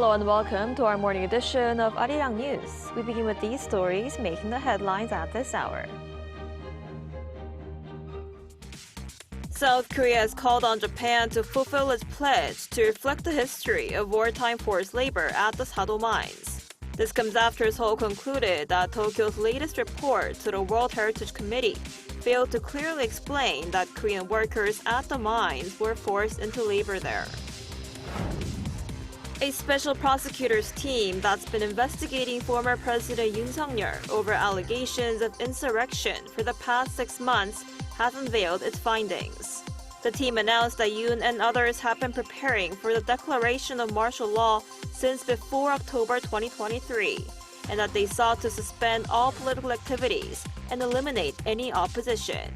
Hello and welcome to our morning edition of Arirang News. We begin with these stories making the headlines at this hour. South Korea has called on Japan to fulfill its pledge to reflect the history of wartime forced labor at the Sado mines. This comes after Seoul concluded that Tokyo's latest report to the World Heritage Committee failed to clearly explain that Korean workers at the mines were forced into labor there. A special prosecutor's team that's been investigating former President Yoon Suk-yeol over allegations of insurrection for the past 6 months has unveiled its findings. The team announced that Yoon and others have been preparing for the declaration of martial law since before October 2023, and that they sought to suspend all political activities and eliminate any opposition.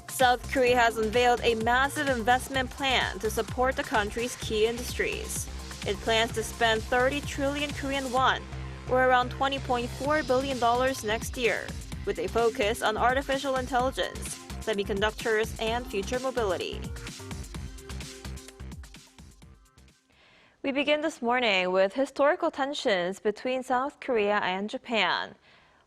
South Korea has unveiled a massive investment plan to support the country's key industries. It plans to spend 30 trillion Korean won, or around $20.4 billion next year, with a focus on artificial intelligence, semiconductors, and future mobility. We begin this morning with historical tensions between South Korea and Japan.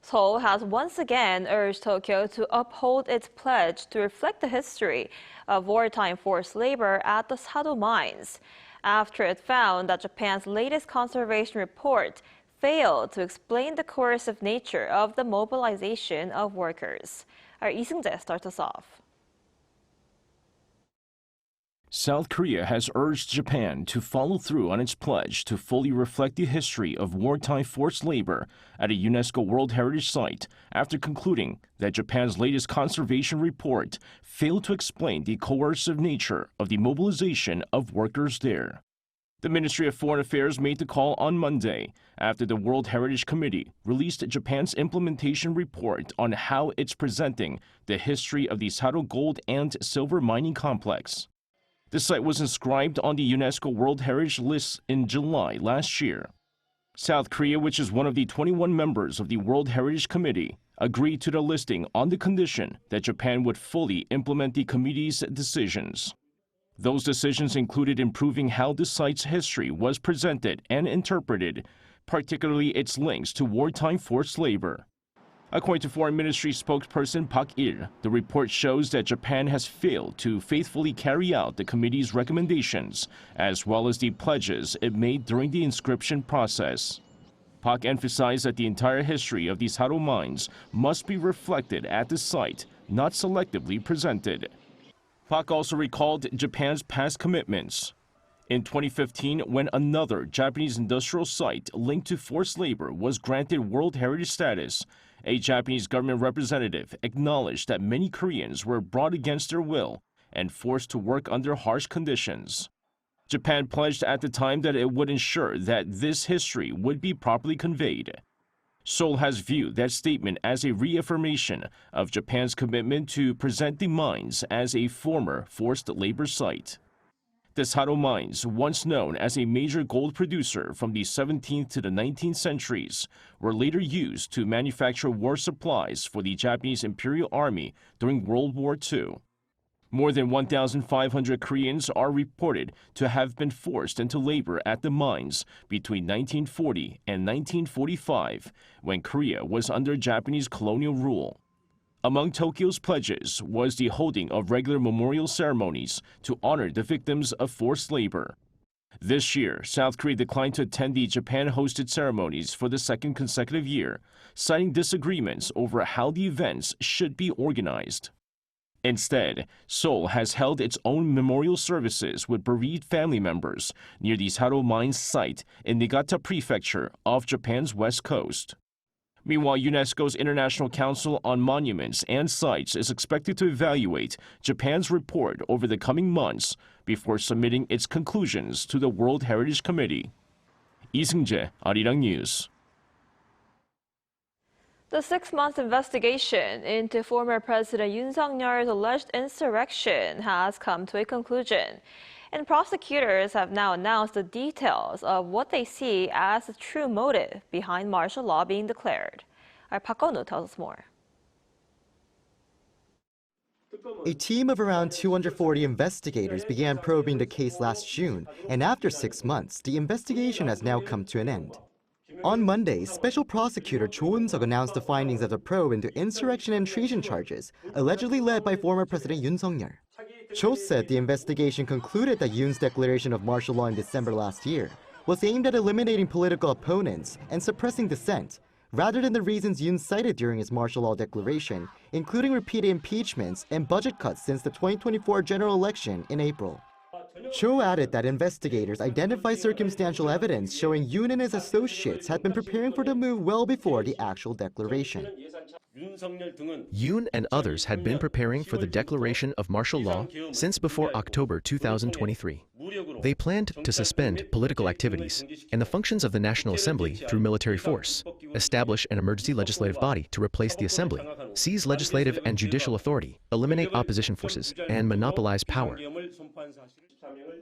Seoul has once again urged Tokyo to uphold its pledge to reflect the history of wartime forced labor at the Sado mines, after it found that Japan's latest conservation report failed to explain the coercive nature of the mobilization of workers. Our Lee Seung-jae starts us off. South Korea has urged Japan to follow through on its pledge to fully reflect the history of wartime forced labor at a UNESCO World Heritage Site after concluding that Japan's latest conservation report failed to explain the coercive nature of the mobilization of workers there. The Ministry of Foreign Affairs made the call on Monday after the World Heritage Committee released Japan's implementation report on how it's presenting the history of the Sado gold and silver mining complex. The site was inscribed on the UNESCO World Heritage List in July last year. South Korea, which is one of the 21 members of the World Heritage Committee, agreed to the listing on the condition that Japan would fully implement the committee's decisions. Those decisions included improving how the site's history was presented and interpreted, particularly its links to wartime forced labor. According to Foreign Ministry spokesperson Park Il, the report shows that Japan has failed to faithfully carry out the committee's recommendations, as well as the pledges it made during the inscription process. Park emphasized that the entire history of these Sado mines must be reflected at the site, not selectively presented. Park also recalled Japan's past commitments. In 2015, when another Japanese industrial site linked to forced labor was granted World Heritage status, a Japanese government representative acknowledged that many Koreans were brought against their will and forced to work under harsh conditions. Japan pledged at the time that it would ensure that this history would be properly conveyed. Seoul has viewed that statement as a reaffirmation of Japan's commitment to present the mines as a former forced labor site. The Sado mines, once known as a major gold producer from the 17th to the 19th centuries, were later used to manufacture war supplies for the Japanese Imperial Army during World War II. More than 1,500 Koreans are reported to have been forced into labor at the mines between 1940 and 1945, when Korea was under Japanese colonial rule. Among Tokyo's pledges was the holding of regular memorial ceremonies to honor the victims of forced labor. This year, South Korea declined to attend the Japan-hosted ceremonies for the second consecutive year, citing disagreements over how the events should be organized. Instead, Seoul has held its own memorial services with bereaved family members near the Sado mines site in Niigata Prefecture off Japan's west coast. Meanwhile, UNESCO's International Council on Monuments and Sites is expected to evaluate Japan's report over the coming months before submitting its conclusions to the World Heritage Committee. Lee Seung-jae, Arirang News. The 6-month investigation into former President Yoon Suk-yeol's alleged insurrection has come to a conclusion, and prosecutors have now announced the details of what they see as the true motive behind martial law being declared. Our Park Eun-woo tells us more. A team of around 240 investigators began probing the case last June, and after 6 months, the investigation has now come to an end. On Monday, Special Prosecutor Cho Eun-seok announced the findings of the probe into insurrection and treason charges, allegedly led by former President Yoon Suk-yeol. Cho said the investigation concluded that Yoon's declaration of martial law in December last year was aimed at eliminating political opponents and suppressing dissent, rather than the reasons Yoon cited during his martial law declaration, including repeated impeachments and budget cuts since the 2024 general election in April. Cho added that investigators identified circumstantial evidence showing Yoon and his associates had been preparing for the move well before the actual declaration. Yoon and others had been preparing for the declaration of martial law since before October 2023. They planned to suspend political activities and the functions of the National Assembly through military force, establish an emergency legislative body to replace the Assembly, seize legislative and judicial authority, eliminate opposition forces, and monopolize power.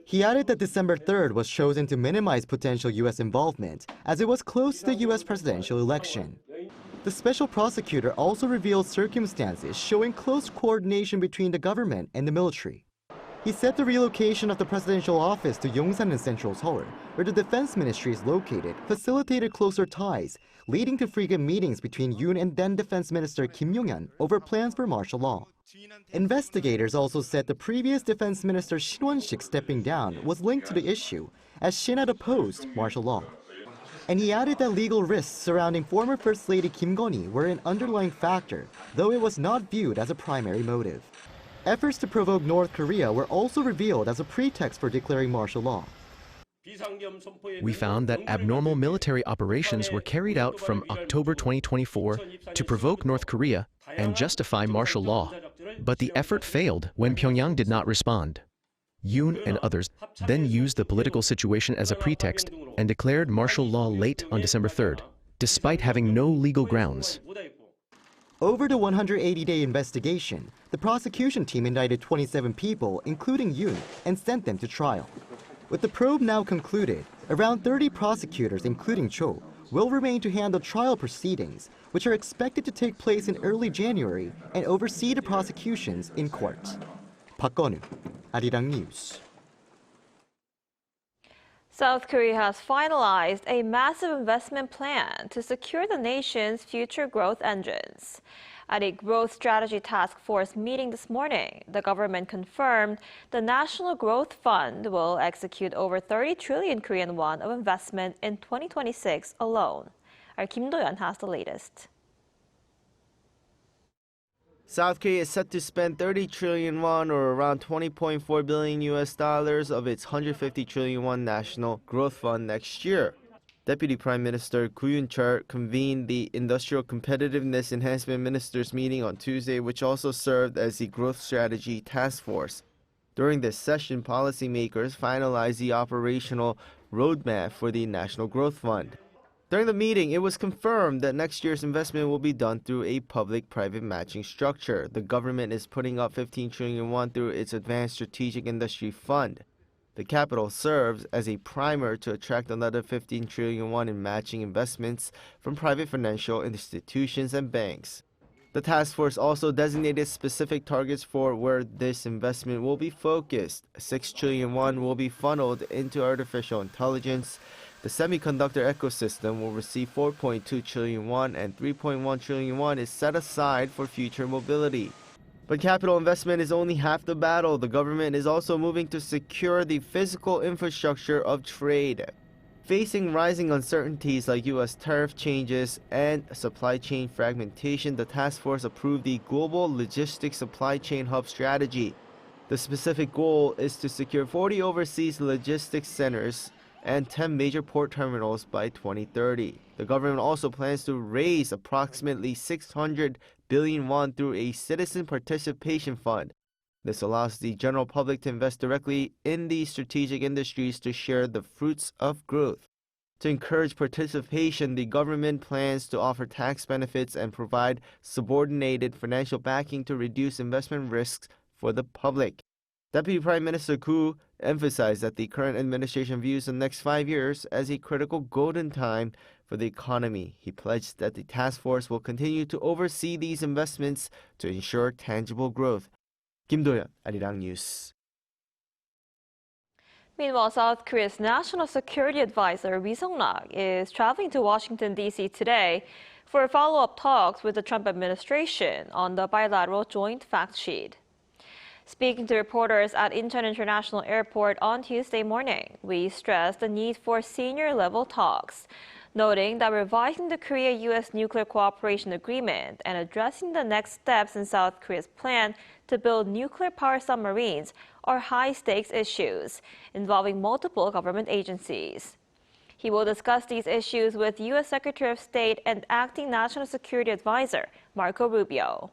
He added that December 3rd was chosen to minimize potential U.S. involvement, as it was close to the U.S. presidential election. The special prosecutor also revealed circumstances showing close coordination between the government and the military. He said the relocation of the presidential office to Yongsan in central Seoul, where the defense ministry is located, facilitated closer ties, leading to frequent meetings between Yoon and then Defense Minister Kim Yong-hyun over plans for martial law. Investigators also said the previous Defense Minister Shin Won-sik stepping down was linked to the issue, as Shin had opposed martial law. And he added that legal risks surrounding former First Lady Kim Gon-hee were an underlying factor, though it was not viewed as a primary motive. Efforts to provoke North Korea were also revealed as a pretext for declaring martial law. We found that abnormal military operations were carried out from October 2024 to provoke North Korea and justify martial law, but the effort failed when Pyongyang did not respond. Yoon and others then used the political situation as a pretext and declared martial law late on December 3rd, despite having no legal grounds. Over the 180-day investigation, the prosecution team indicted 27 people, including Yoon, and sent them to trial. With the probe now concluded, around 30 prosecutors, including Cho, will remain to handle trial proceedings, which are expected to take place in early January and oversee the prosecutions in court. Park Gun-woo, Arirang News. South Korea has finalized a massive investment plan to secure the nation's future growth engines. At a growth strategy task force meeting this morning, the government confirmed the National Growth Fund will execute over 30 trillion Korean won of investment in 2026 alone. Our Kim Do-yeon has the latest. South Korea is set to spend 30 trillion won, or around 20.4 billion US dollars, of its 150 trillion won National Growth Fund next year. Deputy Prime Minister Koo Yoon-chul convened the Industrial Competitiveness Enhancement Ministers meeting on Tuesday, which also served as the Growth Strategy Task Force. During this session, policymakers finalized the operational roadmap for the National Growth Fund. During the meeting, it was confirmed that next year's investment will be done through a public-private matching structure. The government is putting up 15 trillion won through its Advanced Strategic Industry Fund. The capital serves as a primer to attract another 15 trillion won in matching investments from private financial institutions and banks. The task force also designated specific targets for where this investment will be focused. 6 trillion won will be funneled into artificial intelligence. The semiconductor ecosystem will receive 4.2 trillion won, and 3.1 trillion won is set aside for future mobility. But capital investment is only half the battle. The government is also moving to secure the physical infrastructure of trade. Facing rising uncertainties like U.S. tariff changes and supply chain fragmentation, the task force approved the Global Logistics Supply Chain Hub strategy. The specific goal is to secure 40 overseas logistics centers and 10 major port terminals by 2030. The government also plans to raise approximately 600 billion won through a citizen participation fund. This allows the general public to invest directly in these strategic industries to share the fruits of growth. To encourage participation, the government plans to offer tax benefits and provide subordinated financial backing to reduce investment risks for the public. Deputy Prime Minister Koo emphasized that the current administration views the next 5 years as a critical golden time for the economy. He pledged that the task force will continue to oversee these investments to ensure tangible growth. Kim Do-yeon, Arirang News. Meanwhile, South Korea's National Security Advisor Ri Sung-rak is traveling to Washington, D.C. today for follow-up talks with the Trump administration on the bilateral joint fact sheet. Speaking to reporters at Incheon International Airport on Tuesday morning, Ri stressed the need for senior-level talks, noting that revising the Korea-U.S. nuclear cooperation agreement and addressing the next steps in South Korea's plan to build nuclear-powered submarines are high-stakes issues involving multiple government agencies. He will discuss these issues with U.S. Secretary of State and Acting National Security Advisor Marco Rubio.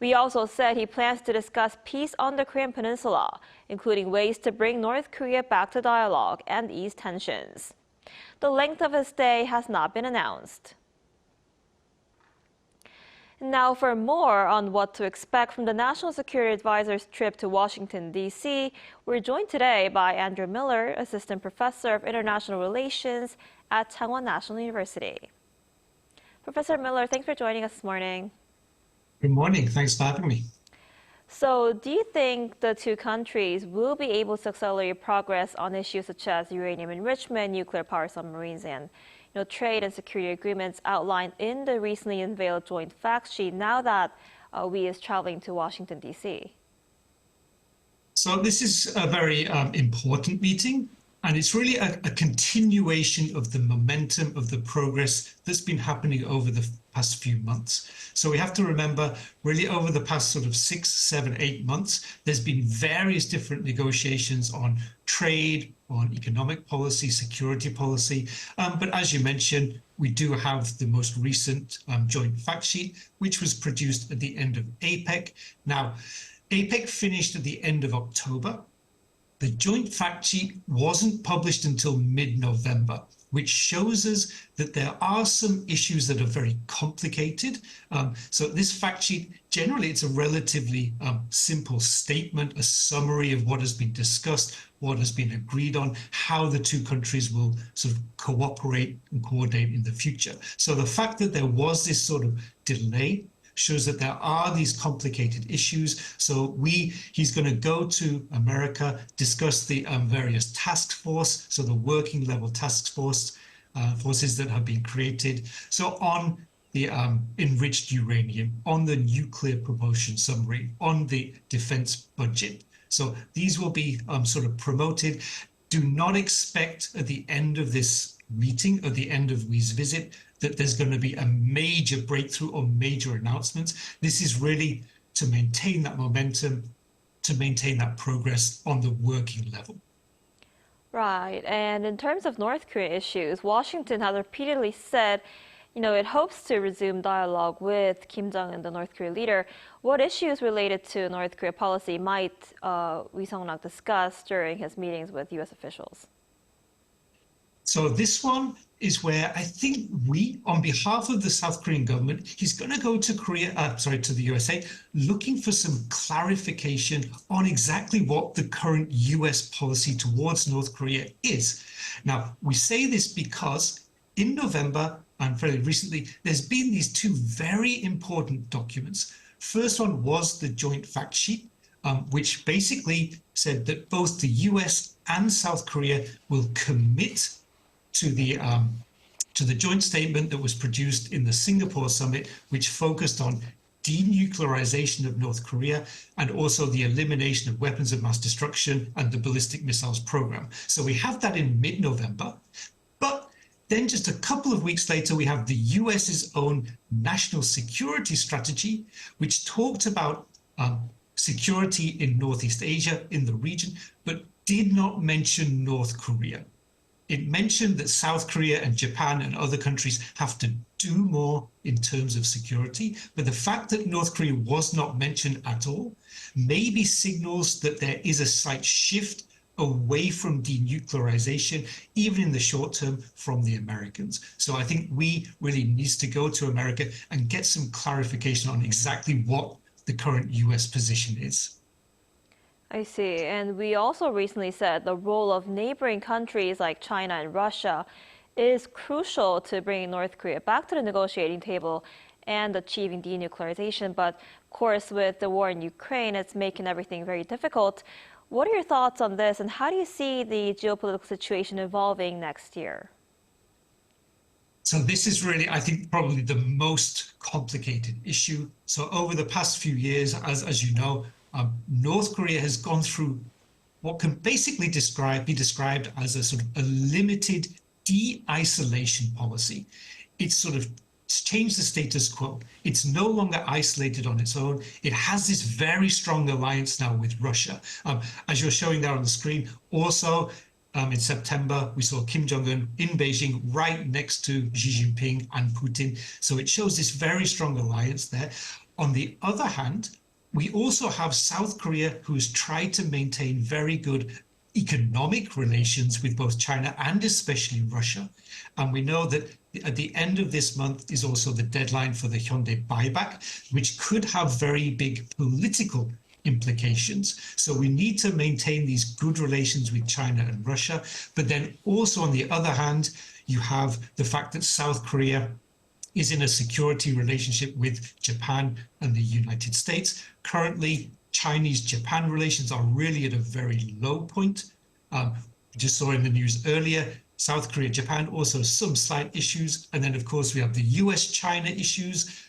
Ri also said he plans to discuss peace on the Korean Peninsula, including ways to bring North Korea back to dialogue and ease tensions. The length of his stay has not been announced. Now for more on what to expect from the National Security Advisor's trip to Washington, D.C., we're joined today by Andrew Miller, Assistant Professor of International Relations at Changwon National University. Professor Miller, thanks for joining us this morning. Good morning. Thanks for having me. So do you think the two countries will be able to accelerate progress on issues such as uranium enrichment, nuclear power submarines, and trade and security agreements outlined in the recently unveiled joint fact sheet now that Ri is traveling to Washington, D.C.? So this is a very important meeting, and it's really a continuation of the momentum of the progress that's been happening over the past few months. So we have to remember, really over the past sort of 6, 7, 8 months, there's been various different negotiations on trade, on economic policy, security policy. But as you mentioned, we do have the most recent joint fact sheet, which was produced at the end of APEC. Now, APEC finished at the end of October. The joint fact sheet wasn't published until mid-November, which shows us that there are some issues that are very complicated. So this fact sheet, generally, it's a relatively simple statement, a summary of what has been discussed, what has been agreed on, how the two countries will sort of cooperate and coordinate in the future. So the fact that there was this sort of delay shows that there are these complicated issues. So he's going to go to America, discuss the various task force, so the working level task forces that have been created. So on the enriched uranium, on the nuclear propulsion submarine, on the defense budget. So these will be sort of promoted. Do not expect at the end of this meeting, at the end of Ri's visit, that there's going to be a major breakthrough or major announcements. This is really to maintain that momentum, to maintain that progress on the working level. Right. And in terms of North Korean issues, Washington has repeatedly said, it hopes to resume dialogue with Kim Jong-un, the North Korean leader. What issues related to North Korea policy might Ri Sung-rak discuss during his meetings with U.S. officials? So this one is where I think on behalf of the South Korean government, he's going to go to to the USA, looking for some clarification on exactly what the current US policy towards North Korea is. Now, we say this because in November and fairly recently, there's been these two very important documents. First one was the joint fact sheet, which basically said that both the US and South Korea will commit to the joint statement that was produced in the Singapore summit, which focused on denuclearization of North Korea and also the elimination of weapons of mass destruction and the ballistic missiles program. So we have that in mid-November, but then just a couple of weeks later, we have the US's own national security strategy, which talked about security in Northeast Asia, in the region, but did not mention North Korea. It mentioned that South Korea and Japan and other countries have to do more in terms of security, but the fact that North Korea was not mentioned at all maybe signals that there is a slight shift away from denuclearization, even in the short term, from the Americans. So I think we really needs to go to America and get some clarification on exactly what the current US position is. I see. And we also recently said the role of neighboring countries like China and Russia is crucial to bringing North Korea back to the negotiating table and achieving denuclearization. But of course, with the war in Ukraine, it's making everything very difficult. What are your thoughts on this, and how do you see the geopolitical situation evolving next year? So this is really, I think, probably the most complicated issue. So over the past few years, as you know, North Korea has gone through what can basically be described as a sort of a limited de-isolation policy. It's sort of changed the status quo. It's no longer isolated on its own. It has this very strong alliance now with Russia. As you're showing there on the screen, also in September, we saw Kim Jong-un in Beijing right next to Xi Jinping and Putin. So it shows this very strong alliance there. On the other hand, we also have South Korea, who has tried to maintain very good economic relations with both China and especially Russia. And we know that at the end of this month is also the deadline for the Hyundai buyback, which could have very big political implications. So we need to maintain these good relations with China and Russia. But then also on the other hand, you have the fact that South Korea is in a security relationship with Japan and the United States. Currently, Chinese-Japan relations are really at a very low point. We just saw in the news earlier, South Korea, Japan, also some slight issues. And then, of course, we have the US-China issues.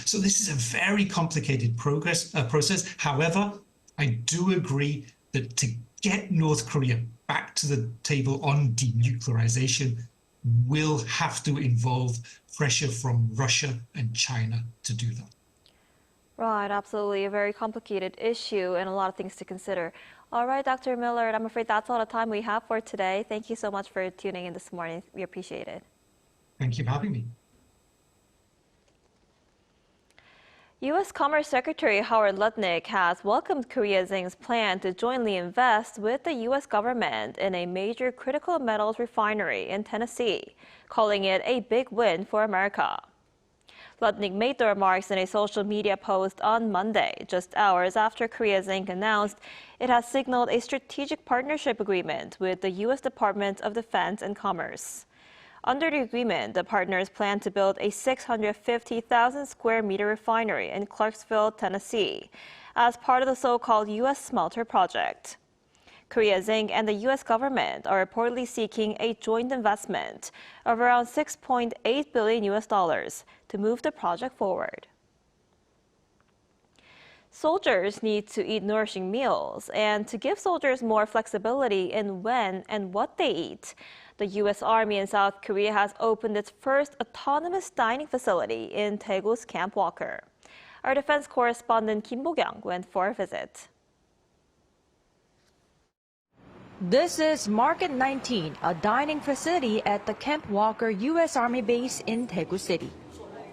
So this is a very complicated process. However, I do agree that to get North Korea back to the table on denuclearization will have to involve pressure from Russia and China to do that. Right, absolutely. A very complicated issue and a lot of things to consider. All right, Dr. Millard, I'm afraid that's all the time we have for today. Thank you so much for tuning in this morning. We appreciate it. Thank you for having me. U.S. Commerce Secretary Howard Lutnick has welcomed Korea Zinc's plan to jointly invest with the U.S. government in a major critical metals refinery in Tennessee, calling it a big win for America. Lutnick made the remarks in a social media post on Monday, just hours after Korea Zinc announced it has signaled a strategic partnership agreement with the U.S. Department of Defense and Commerce. Under the agreement, the partners plan to build a 650,000 square meter refinery in Clarksville, Tennessee, as part of the so-called U.S. Smelter Project. Korea Zinc and the U.S. government are reportedly seeking a joint investment of around $6.8 billion to move the project forward. Soldiers need to eat nourishing meals, and to give soldiers more flexibility in when and what they eat, the U.S. Army in South Korea has opened its first autonomous dining facility in Daegu's Camp Walker. Our defense correspondent Kim Bo-kyung went for a visit. This is Market 19, a dining facility at the Camp Walker U.S. Army base in Daegu City.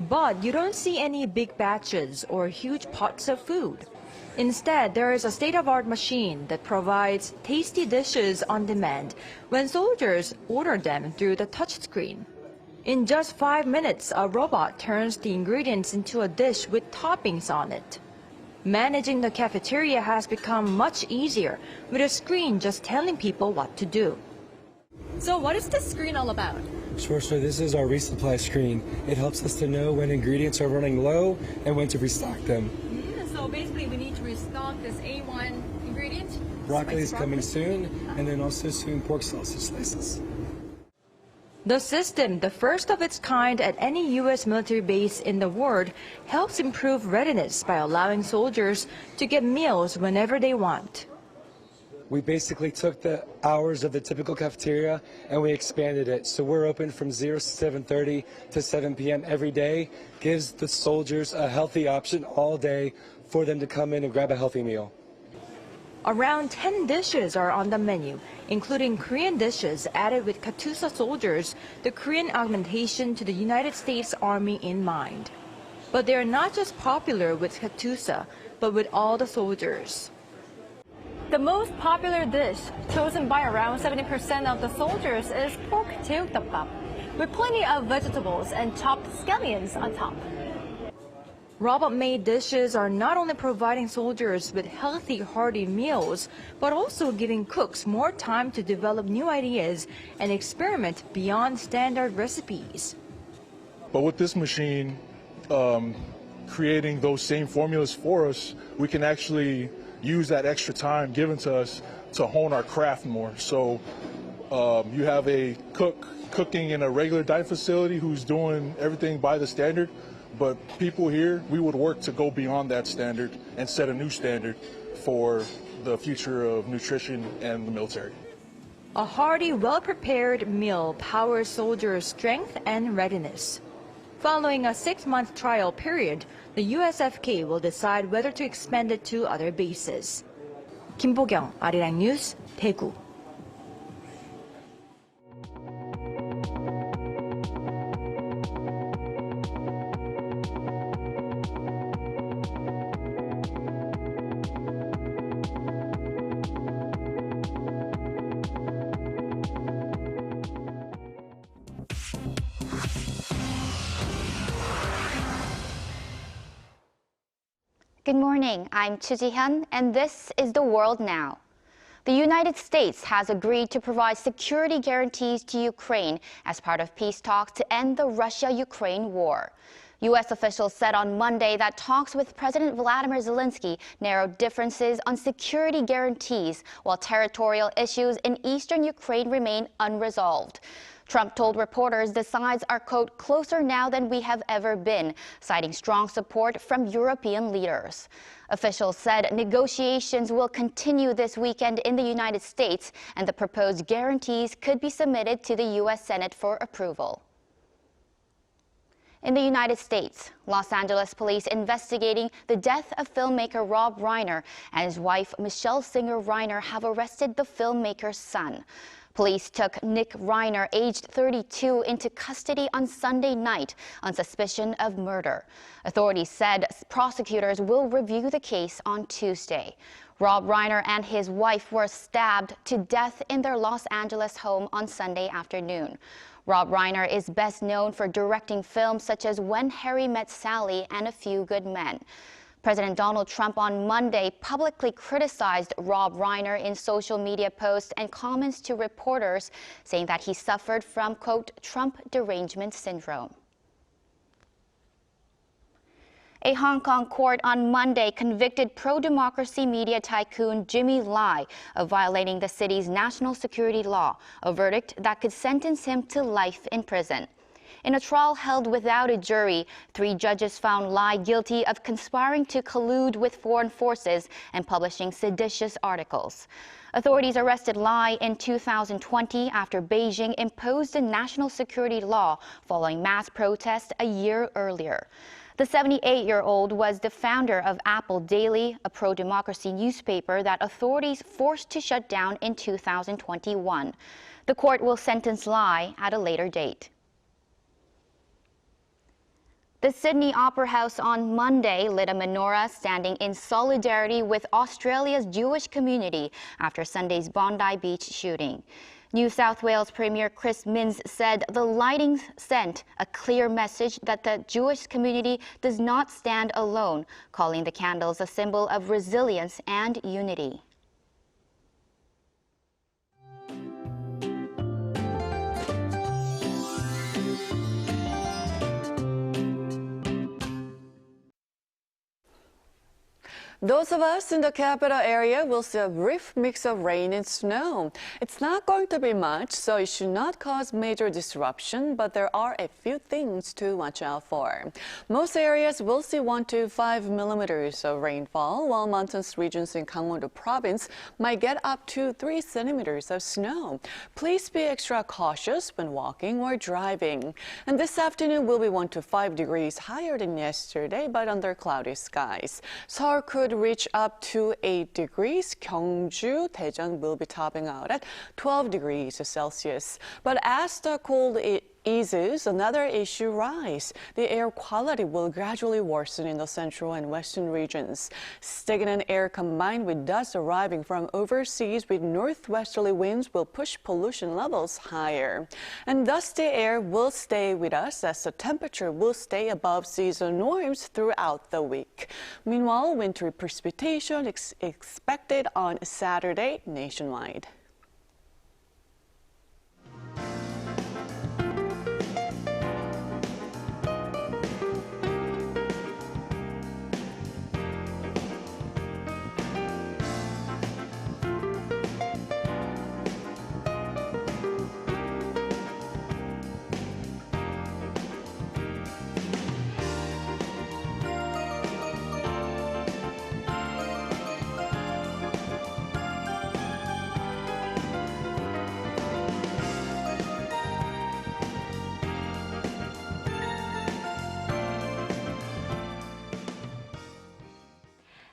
But you don't see any big batches or huge pots of food. Instead, there is a state-of-the-art machine that provides tasty dishes on demand when soldiers order them through the touchscreen. In just 5 minutes, a robot turns the ingredients into a dish with toppings on it. Managing the cafeteria has become much easier, with a screen just telling people what to do. So what is this screen all about? Sure, so this is our resupply screen. It helps us to know when ingredients are running low and when to restock them. So basically we need to restock this A1 ingredient. Broccoli is coming soon, and then also soon pork sausage slices. The system, the first of its kind at any U.S. military base in the world, helps improve readiness by allowing soldiers to get meals whenever they want. We basically took the hours of the typical cafeteria and we expanded it. So we're open from 0 to 7:30 to 7 p.m. every day. Gives the soldiers a healthy option all day for them to come in and grab a healthy meal. Around 10 dishes are on the menu, including Korean dishes added with Katyusha soldiers, the Korean augmentation to the United States Army in mind. But they are not just popular with Katyusha, but with all the soldiers. The most popular dish, chosen by around 70% of the soldiers, is pork jeukdapap, with plenty of vegetables and chopped scallions on top. Robot-made dishes are not only providing soldiers with healthy, hearty meals, but also giving cooks more time to develop new ideas and experiment beyond standard recipes. But with this machine, creating those same formulas for us, we can actually use that extra time given to us to hone our craft more. So you have a cook cooking in a regular dining facility who's doing everything by the standard, but people here, we would work to go beyond that standard and set a new standard for the future of nutrition and the military. A hearty, well-prepared meal powers soldiers' strength and readiness. Following a 6-month trial period, the USFK will decide whether to expand it to other bases. 김보경, 아리랑 뉴스, 대구. Good morning, I'm Choo Ji-hyun, and this is The World Now. The United States has agreed to provide security guarantees to Ukraine as part of peace talks to end the Russia-Ukraine war. U.S. officials said on Monday that talks with President Vladimir Zelensky narrowed differences on security guarantees, while territorial issues in eastern Ukraine remain unresolved. Trump told reporters the sides are, quote, closer now than we have ever been, citing strong support from European leaders. Officials said negotiations will continue this weekend in the United States, and the proposed guarantees could be submitted to the U.S. Senate for approval. In the United States, Los Angeles police investigating the death of filmmaker Rob Reiner and his wife Michelle Singer Reiner have arrested the filmmaker's son. Police took Nick Reiner, aged 32, into custody on Sunday night on suspicion of murder. Authorities said prosecutors will review the case on Tuesday. Rob Reiner and his wife were stabbed to death in their Los Angeles home on Sunday afternoon. Rob Reiner is best known for directing films such as When Harry Met Sally and A Few Good Men. President Donald Trump on Monday publicly criticized Rob Reiner in social media posts and comments to reporters, saying that he suffered from, quote, Trump derangement syndrome. A Hong Kong court on Monday convicted pro-democracy media tycoon Jimmy Lai of violating the city's national security law, a verdict that could sentence him to life in prison. In a trial held without a jury, 3 judges found Lai guilty of conspiring to collude with foreign forces and publishing seditious articles. Authorities arrested Lai in 2020 after Beijing imposed a national security law following mass protests a year earlier. The 78-year-old was the founder of Apple Daily, a pro-democracy newspaper that authorities forced to shut down in 2021. The court will sentence Lai at a later date. The Sydney Opera House on Monday lit a menorah standing in solidarity with Australia's Jewish community after Sunday's Bondi Beach shooting. New South Wales Premier Chris Minns said the lighting sent a clear message that the Jewish community does not stand alone, calling the candles a symbol of resilience and unity. Those of us in the capital area will see a brief mix of rain and snow. It's not going to be much, so it should not cause major disruption, but there are a few things to watch out for. Most areas will see 1 to 5 millimeters of rainfall, while mountainous regions in Gangwon-do province might get up to 3 centimeters of snow. Please be extra cautious when walking or driving. And this afternoon will be 1 to 5 degrees higher than yesterday, but under cloudy skies. Seoul could reach up to 8 degrees. Gyeongju, Daejeon will be topping out at 12 degrees Celsius. But as the cold eases, another issue rises. The air quality will gradually worsen in the central and western regions. Stagnant air combined with dust arriving from overseas with northwesterly winds will push pollution levels higher. And dusty air will stay with us as the temperature will stay above season norms throughout the week. Meanwhile, wintry precipitation is expected on Saturday nationwide.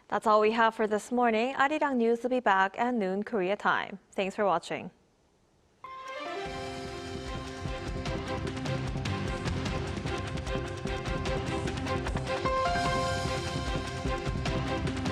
That's all we have for this morning. Arirang News will be back at noon Korea time. Thanks for watching.